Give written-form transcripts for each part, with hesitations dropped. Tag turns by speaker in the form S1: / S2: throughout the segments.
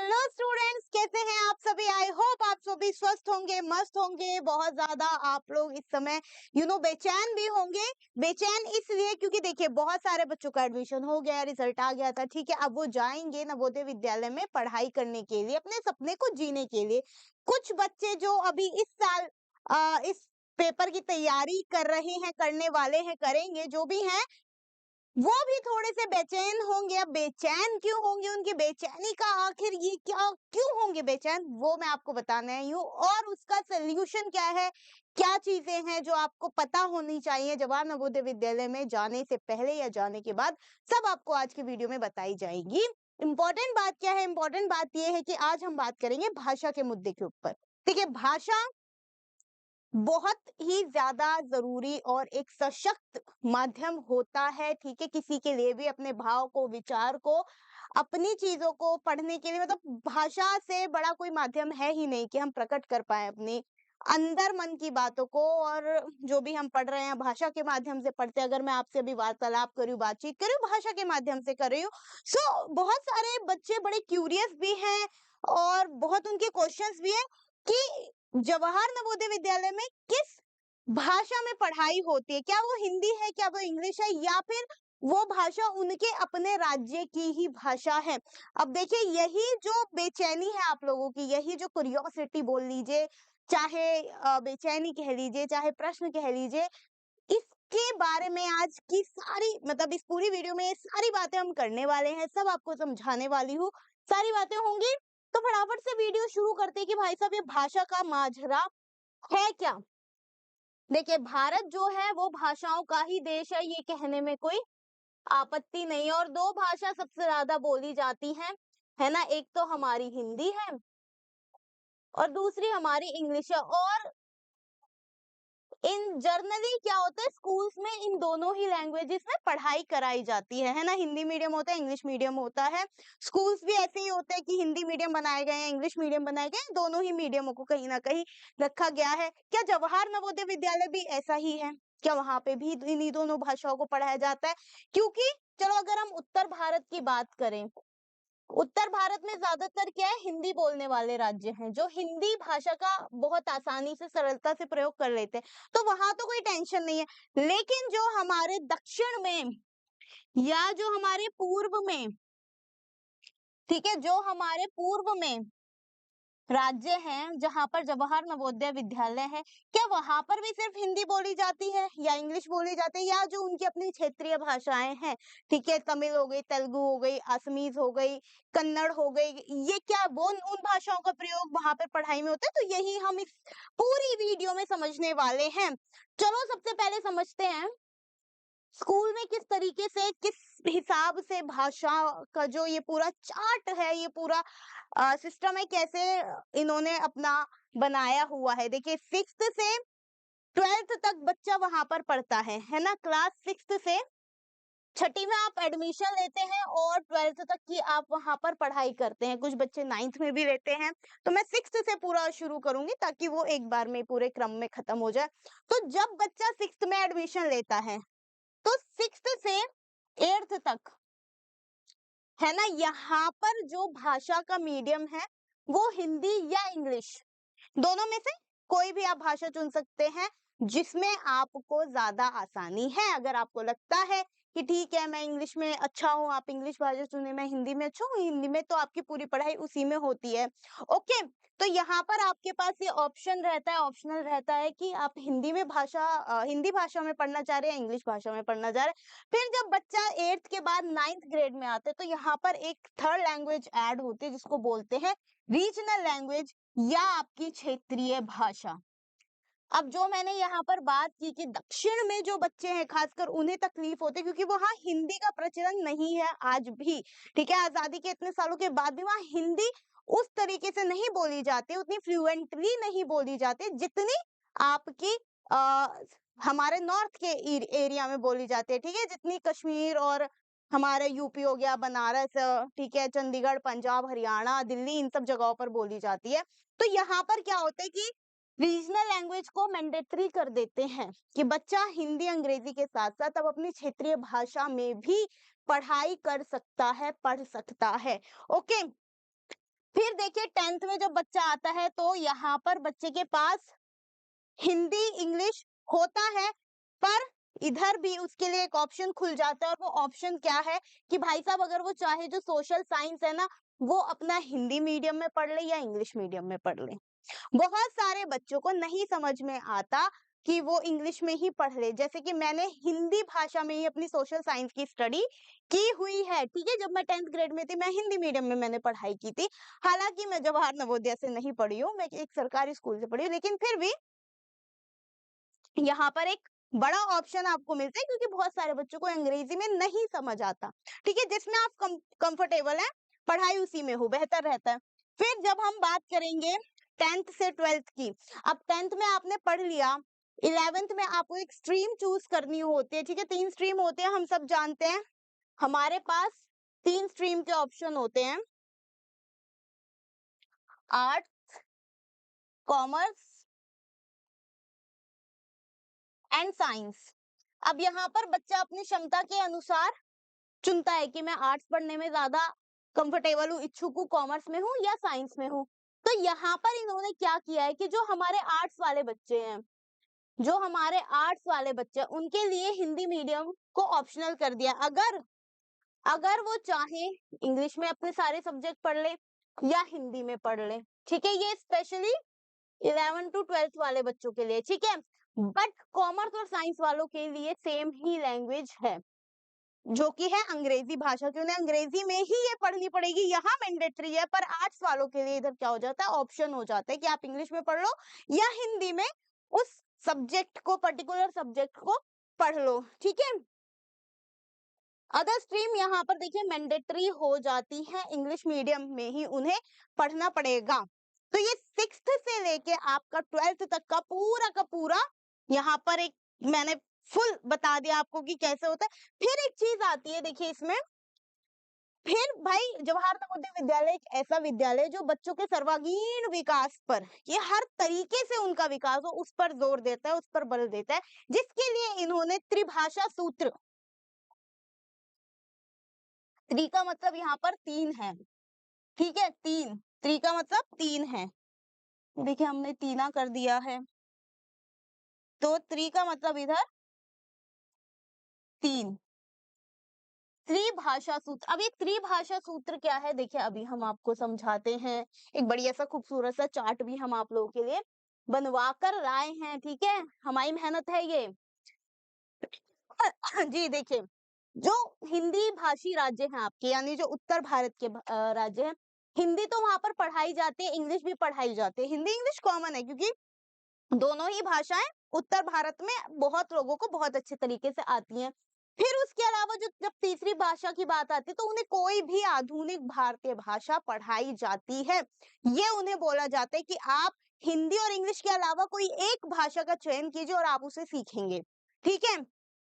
S1: Hello students, कैसे हैं आप सभी। आई होप आप सभी स्वस्थ होंगे, मस्त होंगे। बहुत ज्यादा आप लोग इस समय बेचैन भी होंगे। बेचैन इसलिए क्योंकि देखिए बहुत सारे बच्चों का एडमिशन हो गया, रिजल्ट आ गया था, ठीक है। अब वो जाएंगे नवोदय विद्यालय में पढ़ाई करने के लिए, अपने सपने को जीने के लिए। कुछ बच्चे जो अभी इस साल इस पेपर की तैयारी कर रहे हैं, करने वाले हैं, करेंगे, जो भी हैं, वो भी थोड़े से बेचैन होंगे। अब बेचैन क्यों होंगे, उनकी बेचैनी का आखिर ये क्या, क्यों होंगे बेचैन, वो मैं आपको बताने आई हूँ। और उसका सोल्यूशन क्या है, क्या चीजें हैं जो आपको पता होनी चाहिए जवाहर नवोदय विद्यालय में जाने से पहले या जाने के बाद, सब आपको आज की वीडियो में बताई जाएगी। इंपॉर्टेंट बात क्या है, इंपॉर्टेंट बात यह है कि आज हम बात करेंगे भाषा के मुद्दे के ऊपर। ठीक है, भाषा बहुत ही ज्यादा जरूरी और एक सशक्त माध्यम होता है, ठीक है, किसी के लिए भी अपने भाव को, विचार को, अपनी चीजों को पढ़ने के लिए। मतलब भाषा से बड़ा कोई माध्यम है ही नहीं कि हम प्रकट कर पाए अपने अंदर मन की बातों को। और जो भी हम पढ़ रहे हैं भाषा के माध्यम से पढ़ते हैं। अगर मैं आपसे अभी वार्तालाप कर रही हूँ, बातचीत कर रही हूँ, भाषा के माध्यम से कर रही हूँ। सो बहुत सारे बच्चे बड़े क्यूरियस भी हैं और बहुत उनके क्वेश्चंस भी हैं कि जवाहर नवोदय विद्यालय में किस भाषा में पढ़ाई होती है, क्या वो हिंदी है, क्या वो इंग्लिश है, या फिर वो भाषा उनके अपने राज्य की ही भाषा है। अब देखिए यही जो बेचैनी है आप लोगों की, यही जो क्यूरियोसिटी बोल लीजिए, चाहे बेचैनी कह लीजिए, चाहे प्रश्न कह लीजिए, इसके बारे में आज की सारी, मतलब इस पूरी वीडियो में ये सारी बातें हम करने वाले हैं, सब आपको समझाने वाली हूँ, सारी बातें होंगी। तो फटाफट से वीडियो शुरू करते हैं कि भाई साहब ये भाषा का माजरा है क्या। देखिए भारत जो है वो भाषाओं का ही देश है, ये कहने में कोई आपत्ति नहीं है। और दो भाषा सबसे ज्यादा बोली जाती हैं, है ना, एक तो हमारी हिंदी है और दूसरी हमारी इंग्लिश है। और इन जर्नली क्या होता है, स्कूल्स में इन दोनों ही लैंग्वेजेस में पढ़ाई कराई जाती है ना। हिंदी मीडियम होता है, इंग्लिश मीडियम होता है। स्कूल्स भी ऐसे ही होते हैं कि हिंदी मीडियम बनाए गए हैं, इंग्लिश मीडियम बनाए गए हैं, दोनों ही मीडियमों को कहीं ना कहीं रखा गया है। क्या जवाहर नवोदय विद्यालय भी ऐसा ही है, क्या वहां पे भी इन्हीं दोनों भाषाओं को पढ़ाया जाता है? क्योंकि चलो अगर हम उत्तर भारत की बात करें, उत्तर भारत में ज्यादातर क्या है, हिंदी बोलने वाले राज्य हैं, जो हिंदी भाषा का बहुत आसानी से, सरलता से प्रयोग कर लेते हैं, तो वहां तो कोई टेंशन नहीं है। लेकिन जो हमारे दक्षिण में या जो हमारे पूर्व में, ठीक है, जो हमारे पूर्व में राज्य हैं जहां पर जवाहर नवोदय विद्यालय है, क्या वहां पर भी सिर्फ हिंदी बोली जाती है या इंग्लिश बोली जाती है, या जो उनकी अपनी क्षेत्रीय भाषाएं हैं, ठीक है, तमिल हो गई, तेलुगु हो गई, असमीज हो गई, कन्नड़ हो गई, ये क्या वो उन भाषाओं का प्रयोग वहां पर पढ़ाई में होता है? तो यही हम इस पूरी वीडियो में समझने वाले हैं। चलो सबसे पहले समझते हैं स्कूल में किस तरीके से, किस हिसाब से भाषा का जो ये पूरा चार्ट है, ये पूरा सिस्टम है, कैसे इन्होंने अपना बनाया हुआ है। देखिए 6th से 12th तक बच्चा वहां पर पढ़ता है ना। क्लास 6th से 6ठी में आप एडमिशन लेते हैं और 12th तक की आप वहां पर पढ़ाई करते हैं। कुछ बच्चे 9th में भी लेते हैं, तो मैं 6th से पूरा शुरू करूंगी ताकि वो एक बार में पूरे क्रम में खत्म हो जाए। तो जब बच्चा 6th में एडमिशन लेता है तो 6th से 8th तक, है ना, यहाँ पर जो भाषा का मीडियम है वो हिंदी या इंग्लिश, दोनों में से कोई भी आप भाषा चुन सकते हैं जिसमें आपको ज्यादा आसानी है। अगर आपको लगता है कि ठीक है मैं इंग्लिश में अच्छा हूँ, आप इंग्लिश भाषा चुने, मैं हिंदी में अच्छा हूँ, हिंदी में, तो आपकी पूरी पढ़ाई उसी में होती है। ओके, तो यहाँ पर आपके पास ये ऑप्शन रहता है, ऑप्शनल रहता है कि आप हिंदी में हिंदी भाषा में पढ़ना चाह रहे हैं, इंग्लिश भाषा में पढ़ना चाह रहे हैं। फिर जब बच्चा 8th के बाद 9th ग्रेड में आते हैं तो यहाँ पर एक थर्ड लैंग्वेज ऐड होती है जिसको बोलते हैं रीजनल लैंग्वेज या आपकी क्षेत्रीय भाषा। अब जो मैंने यहाँ पर बात की कि दक्षिण में जो बच्चे हैं खासकर उन्हें तकलीफ होती है क्योंकि वहां हिंदी का प्रचलन नहीं है आज भी, ठीक है, आजादी के इतने सालों के बाद भी वहां हिंदी उस तरीके से नहीं बोली जाती, उतनी फ्लुएंटली नहीं बोली जाती जितनी आपकी आ, हमारे नॉर्थ के एरिया में बोली जाती है, ठीक है, जितनी कश्मीर और हमारे यूपी हो गया, बनारस, ठीक है, चंडीगढ़, पंजाब, हरियाणा, दिल्ली, इन सब जगहों पर बोली जाती है। तो यहाँ पर क्या होता है कि रीजनल लैंग्वेज को मैंडेटरी कर देते हैं कि बच्चा हिंदी अंग्रेजी के साथ साथ अब अपनी क्षेत्रीय भाषा में भी पढ़ाई कर सकता है, पढ़ सकता है। ओके, फिर देखिए 10th में जब बच्चा आता है तो यहाँ पर बच्चे के पास हिंदी इंग्लिश होता है, पर इधर भी उसके लिए एक ऑप्शन खुल जाता है, और वो ऑप्शन क्या है कि भाई साहब अगर वो चाहे जो सोशल साइंस है ना, वो अपना हिंदी मीडियम में पढ़ ले या इंग्लिश मीडियम में पढ़ ले। बहुत सारे बच्चों को नहीं समझ में आता कि वो इंग्लिश में ही पढ़ ले, जैसे कि मैंने हिंदी भाषा में ही अपनी सोशल साइंस की स्टडी की हुई है, ठीक है। जब मैं 10th ग्रेड में थी, मैं हिंदी मीडियम में मैंने पढ़ाई की थी। हालांकि मैं जवाहर नवोदय से नहीं पढ़ी हूँ, मैं एक सरकारी स्कूल से पढ़ी हूँ, लेकिन फिर भी यहाँ पर एक बड़ा ऑप्शन आपको मिलता है, क्योंकि बहुत सारे बच्चों को अंग्रेजी में नहीं समझ आता, ठीक है। जिसमें आप कंफर्टेबल है, पढ़ाई उसी में हो, बेहतर रहता है। फिर जब हम बात करेंगे 10th से 12th की, अब 10th में आपने पढ़ लिया, 11th में आपको एक स्ट्रीम चूज करनी होती है, ठीक है। 3 स्ट्रीम होते हैं, हम सब जानते हैं। हमारे पास 3 स्ट्रीम के ऑप्शन होते हैं, आर्ट्स, कॉमर्स एंड साइंस। अब यहाँ पर बच्चा अपनी क्षमता के अनुसार चुनता है कि मैं आर्ट्स पढ़ने में ज्यादा कंफर्टेबल हूँ, इच्छुक हूँ, कॉमर्स में हूँ या साइंस में हूँ। तो यहाँ पर इन्होंने क्या किया है कि जो हमारे आर्ट्स वाले बच्चे हैं, जो हमारे आर्ट्स वाले बच्चे हैं, उनके लिए हिंदी मीडियम को ऑप्शनल कर दिया। अगर अगर वो चाहे इंग्लिश में अपने सारे सब्जेक्ट पढ़ ले या हिंदी में पढ़ ले, ठीक है। ये स्पेशली 11 टू 12th वाले बच्चों के लिए, ठीक है। बट कॉमर्स और साइंस वालों के लिए सेम ही लैंग्वेज है, जो कि है अंग्रेजी भाषा, कि उन्हें अंग्रेजी में ही ये पढ़नी पड़ेगी, यहाँ मैंडेटरी है। पर आर्ट्स वालों के लिए इधर क्या हो जाता है, ऑप्शन हो जाता है कि आप इंग्लिश में पढ़ लो या हिंदी में उस सब्जेक्ट को, पर्टिकुलर सब्जेक्ट को पढ़ लो, ठीक है। अदर स्ट्रीम यहाँ पर देखिए मैंडेटरी हो जाती है, इंग्लिश मीडियम में ही उन्हें पढ़ना पड़ेगा। तो ये 6th से लेके आपका 12th तक का पूरा यहाँ पर एक मैंने फुल बता दिया आपको कि कैसे होता है। फिर एक चीज आती है, देखिए इसमें, फिर भाई जवाहर नवोदय विद्यालय एक ऐसा विद्यालय जो बच्चों के सर्वांगीण विकास पर, ये हर तरीके से उनका विकास हो, उस पर जोर देता है, उस पर बल देता है, जिसके लिए इन्होंने त्रिभाषा सूत्र, त्रि का मतलब यहाँ पर 3 है, ठीक है। 3, त्रि का मतलब 3 है, देखिए हमने तीना कर दिया है, तो त्रि का मतलब इधर 3, त्रिभाषा सूत्र। अब ये त्रिभाषा सूत्र क्या है, देखिए अभी हम आपको समझाते हैं। एक बढ़िया सा खूबसूरत सा चार्ट भी हम आप लोगों के लिए बनवा कर लाए हैं, ठीक है, हमारी मेहनत है ये। जी देखिए, जो हिंदी भाषी राज्य हैं आपके, यानी जो उत्तर भारत के राज्य हैं, हिंदी तो वहां पर पढ़ाई जाती है, इंग्लिश भी पढ़ाई जाती है। हिंदी इंग्लिश कॉमन है, क्योंकि दोनों ही भाषाएं उत्तर भारत में बहुत लोगों को बहुत अच्छे तरीके से आती हैं। फिर उसके अलावा जो जब तीसरी भाषा की बात आती है, तो उन्हें कोई भी आधुनिक भारतीय भाषा पढ़ाई जाती है। ये उन्हें बोला जाता है कि आप हिंदी और इंग्लिश के अलावा कोई एक भाषा का चयन कीजिए और आप उसे सीखेंगे, ठीक है।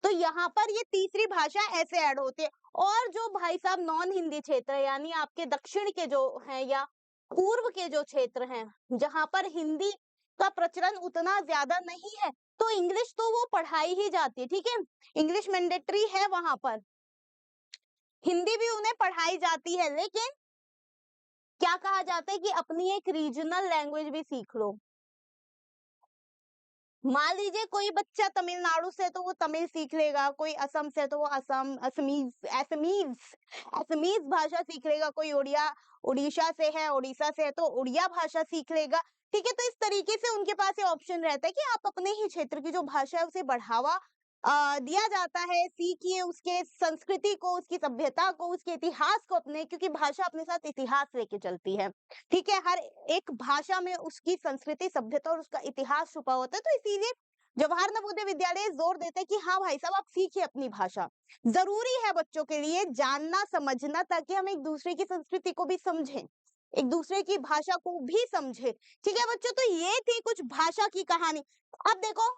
S1: तो यहाँ पर ये तीसरी भाषा ऐसे ऐड होती है। और जो भाई साहब नॉन हिंदी क्षेत्र है, यानी आपके दक्षिण के जो हैं या पूर्व के जो क्षेत्र हैं, जहां पर हिंदी का प्रचलन उतना ज्यादा नहीं है, तो इंग्लिश तो वो पढ़ाई ही जाती है, ठीक है। इंग्लिश मैंडेटरी है वहां पर, हिंदी भी उन्हें पढ़ाई जाती है, लेकिन क्या कहा जाता है कि अपनी एक रीजनल लैंग्वेज भी सीख लो। मान लीजिए कोई बच्चा तमिलनाडु से, तो वो तमिल सीख लेगा, कोई असम से तो वो असम असमीज असमीज असमीज भाषा सीख लेगा, कोई उड़िया उड़ीसा से है, उड़ीसा से है तो उड़िया भाषा सीख लेगा, ठीक है। तो इस तरीके से उनके पास ये ऑप्शन रहता है कि आप अपने ही क्षेत्र की जो भाषा है उसे बढ़ावा दिया जाता है, सीखिए उसके संस्कृति को, उसकी सभ्यता को, उसके इतिहास को अपने, क्योंकि भाषा अपने साथ इतिहास लेके चलती है, ठीक है। हर एक भाषा में उसकी संस्कृति, सभ्यता और उसका इतिहास छुपा होता है। तो इसीलिए जवाहर नवोदय विद्यालय जोर देते हैं कि हाँ भाई साहब, आप सीखिए अपनी भाषा, जरूरी है बच्चों के लिए जानना समझना, ताकि हम एक दूसरे की संस्कृति को भी समझें, एक दूसरे की भाषा को भी समझे, ठीक है बच्चों। तो ये थी कुछ भाषा की कहानी। अब देखो,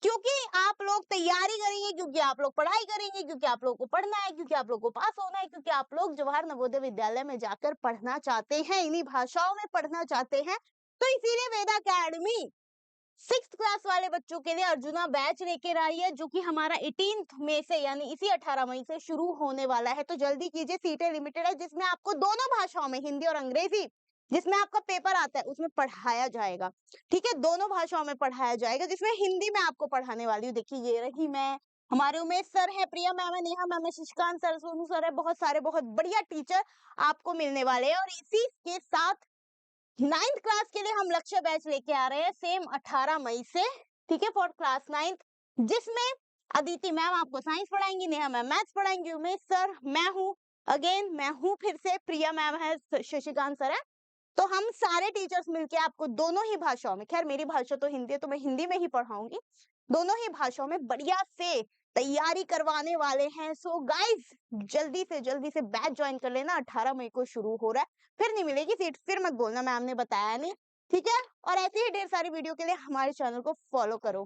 S1: क्योंकि आप लोग तैयारी करेंगे, क्योंकि आप लोग पढ़ाई करेंगे, क्योंकि आप लोग को पढ़ना है, क्योंकि आप लोग को पास होना है, क्योंकि आप लोग जवाहर नवोदय विद्यालय में जाकर पढ़ना चाहते हैं, इन्हीं भाषाओं में पढ़ना चाहते हैं, तो इसीलिए वेद अकेडमी 6th क्लास वाले बच्चों के लिए अर्जुना बैच लेकर आई है, जो कि हमारा 18 मई से यानी इसी 18 मई से शुरू होने वाला है। तो जल्दी कीजिए, सीटें लिमिटेड है, जिसमें आपको दोनों भाषाओं में, हिंदी और अंग्रेजी, जिसमें आपका पेपर आता है उसमें पढ़ाया जाएगा। ठीक है, दोनों भाषाओं में पढ़ाया जाएगा, जिसमें हिंदी में आपको पढ़ाने वाली हूँ। देखिए ये रही मैं, हमारे उमेश सर है, प्रिया मैम है, नेहा मैम है, शशिकांत सर, सोनू सर है, बहुत सारे बहुत बढ़िया टीचर आपको मिलने वाले हैं। और इसी के साथ 9th क्लास के लिए हम लक्ष्य बैच लेके आ रहे हैं, सेम 18 मई से। ठीक है, फॉर क्लास 9th, जिसमें अदिति मैम आपको साइंस पढ़ाएंगी, नेहा मैम मैथ्स पढ़ाएंगी, उमेश सर मैं हूँ, अगेन मैं हूँ फिर से, प्रिया मैम है, शशिकांत सर है। तो हम सारे टीचर्स मिलके आपको दोनों ही भाषाओं में, खैर मेरी भाषा तो हिंदी है तो मैं हिंदी में ही पढ़ाऊंगी, दोनों ही भाषाओं में बढ़िया से तैयारी करवाने वाले हैं। सो गाइज जल्दी से बैच ज्वाइन कर लेना, 18 मई को शुरू हो रहा है। फिर नहीं मिलेगी सीट, फिर मत बोलना मैम ने बताया नहीं। ठीक है, और ऐसी ही ढेर सारी वीडियो के लिए हमारे चैनल को फॉलो करो।